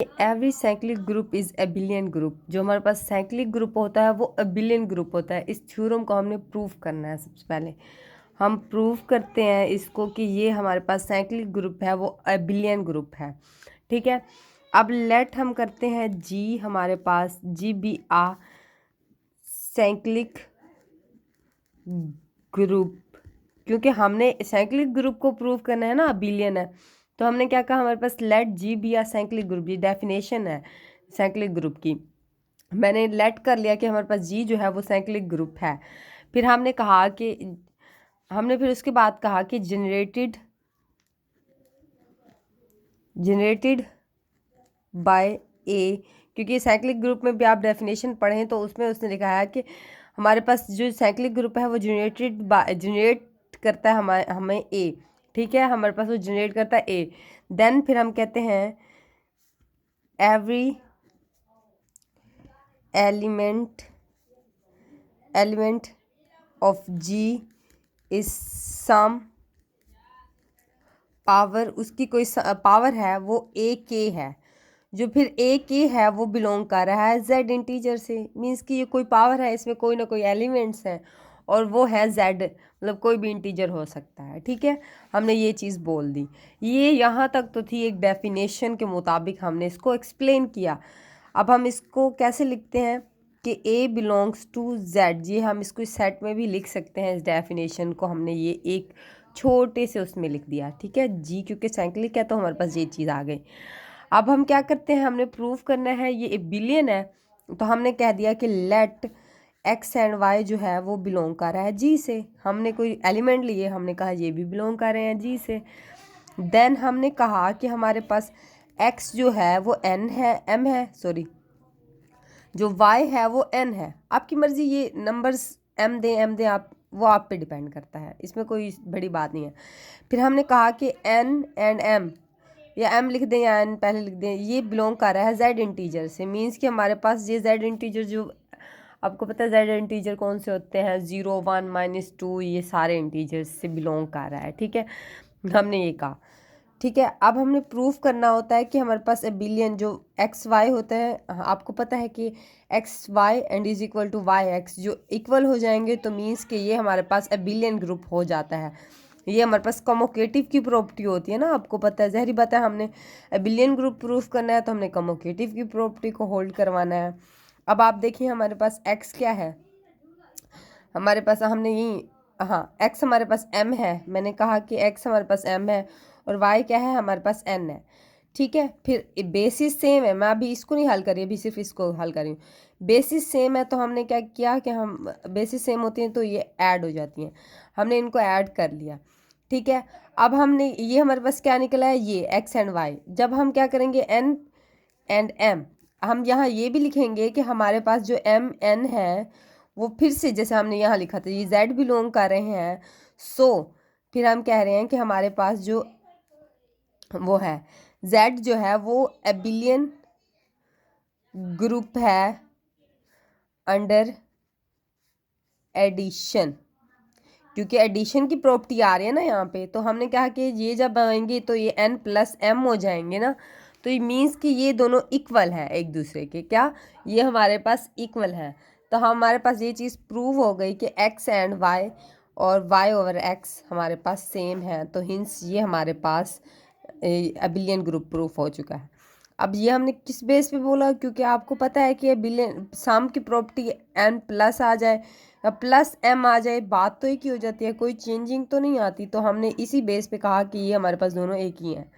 Every cyclic group is abelian group. जो हमारे पास cyclic group होता है वो एबिलियन ग्रुप होता है। इस थ्योरम को हमने प्रूव करना है। सबसे पहले हम प्रूव करते हैं इसको कि ये हमारे पास साइक्लिक ग्रुप है वो एबिलियन ग्रुप है। ठीक है, अब लेट हम करते हैं जी हमारे पास जी बी आ साइक्लिक ग्रुप, क्योंकि हमने साइक्लिक ग्रुप को प्रूव करना है ना, एबिलियन है, तो हमने क्या कहा हमारे पास लेट जी बी आ साइक्लिक ग्रुप। ये डेफिनेशन है साइक्लिक ग्रुप की। मैंने लेट कर लिया कि हमारे पास जी जो है वो साइक्लिक ग्रुप है। फिर हमने कहा कि हमने फिर उसके बाद कहा कि जनरेटेड बाय ए, क्योंकि साइक्लिक ग्रुप में भी आप डेफिनेशन पढ़ें तो उसमें उसने लिखा है कि हमारे पास जो साइक्लिक ग्रुप है वो जनरेट करता है हमें ए। ठीक है, हमारे पास वो जनरेट करता है ए। देन फिर हम कहते हैं every element of G is some power, उसकी कोई पावर है वो ए के है। जो फिर ए के है वो बिलोंग कर रहा है जेड इंटीजर से। मीन्स कि ये कोई पावर है, इसमें कोई ना कोई एलिमेंट्स हैं और वो है जेड, मतलब कोई भी इंटीजर हो सकता है। ठीक है, हमने ये चीज़ बोल दी। ये यहाँ तक तो थी एक डेफिनेशन के मुताबिक हमने इसको एक्सप्लेन किया। अब हम इसको कैसे लिखते हैं कि ए बिलोंग्स टू जेड। ये हम इसको इस सेट में भी लिख सकते हैं। इस डेफिनेशन को हमने ये एक छोटे से उसमें लिख दिया। ठीक है जी, क्योंकि साइक्लिक है तो हमारे पास ये चीज़ आ गई। अब हम क्या करते हैं, हमने प्रूव करना है ये एबिलियन है, तो हमने कह दिया कि लेट एक्स एंड वाई जो है वो बिलोंग कर रहा है जी से। हमने कोई एलिमेंट लिए, हमने कहा ये भी बिलोंग कर रहे हैं जी से। देन हमने कहा कि हमारे पास एक्स जो है वो एन है, एम है, सॉरी, जो वाई है वो एन है। आपकी मर्जी, ये नंबर्स एम दें आप, वो आप पे डिपेंड करता है, इसमें कोई बड़ी बात नहीं है। फिर हमने कहा कि एन एंड एम, या एम लिख दें या एन पहले लिख दें, ये बिलोंग कर रहा है जेड इंटीजर से। मीन्स कि हमारे पास ये जेड इंटीजर, जो आपको पता है जेड इंटीजर कौन से होते हैं, 0 1 -2, ये सारे इंटीजर्स से बिलोंग कर रहा है। ठीक है, हमने ये कहा। ठीक है, अब हमने प्रूफ करना होता है कि हमारे पास एबिलियन जो एक्स वाई होता है, आपको पता है कि X Y and is equal to Y X जो इक्वल हो जाएंगे तो मीन्स कि ये हमारे पास एबिलियन ग्रुप हो जाता है। ये हमारे पास कमोकेटिव की प्रॉपर्टी होती है ना, आपको पता है, जहरी बात है। हमने एबिलियन ग्रुप प्रूफ करना है तो हमने कमोकेटिव की प्रॉपर्टी को होल्ड करवाना है। अब आप देखिए हमारे पास एक्स क्या है, हमारे पास हमने यही, हाँ, एक्स हमारे पास एम है। मैंने कहा कि एक्स हमारे पास एम है और वाई क्या है, हमारे पास एन है। ठीक है, फिर बेसिस सेम है। मैं अभी इसको नहीं हल कर रही, अभी सिर्फ इसको हल कर रही हूँ। बेसिस सेम है तो हमने क्या किया कि हम बेसिस सेम होती हैं तो ये ऐड हो जाती हैं, हमने इनको ऐड कर लिया। ठीक है, अब हमने ये हमारे पास क्या निकला है, ये एक्स एंड वाई। जब हम क्या करेंगे एन एंड एम, हम यहाँ ये भी लिखेंगे कि हमारे पास जो एम एन है वो फिर से जैसे हमने यहाँ लिखा था ये जेड बिलोंग कर रहे हैं। सो फिर हम कह रहे हैं कि हमारे पास जो वो है जेड जो है वो एबिलियन ग्रुप है अंडर एडिशन, क्योंकि एडिशन की प्रॉपर्टी आ रही है ना यहाँ पे। तो हमने कहा कि ये जब आएंगे तो ये n प्लस m हो जाएंगे ना, तो ये मीन्स कि ये दोनों इक्वल है एक दूसरे के। क्या ये हमारे पास इक्वल है, तो हमारे पास ये चीज़ प्रूव हो गई कि x एंड y और y ओवर x हमारे पास सेम है। तो हिंस ये हमारे पास एबिलियन ग्रुप प्रूफ हो चुका है। अब ये हमने किस बेस पे बोला, क्योंकि आपको पता है कि एबिलियन सम की प्रॉपर्टी n प्लस आ जाए या प्लस m आ जाए, बात तो एक ही हो जाती है, कोई चेंजिंग तो नहीं आती। तो हमने इसी बेस पे कहा कि ये हमारे पास दोनों एक ही हैं।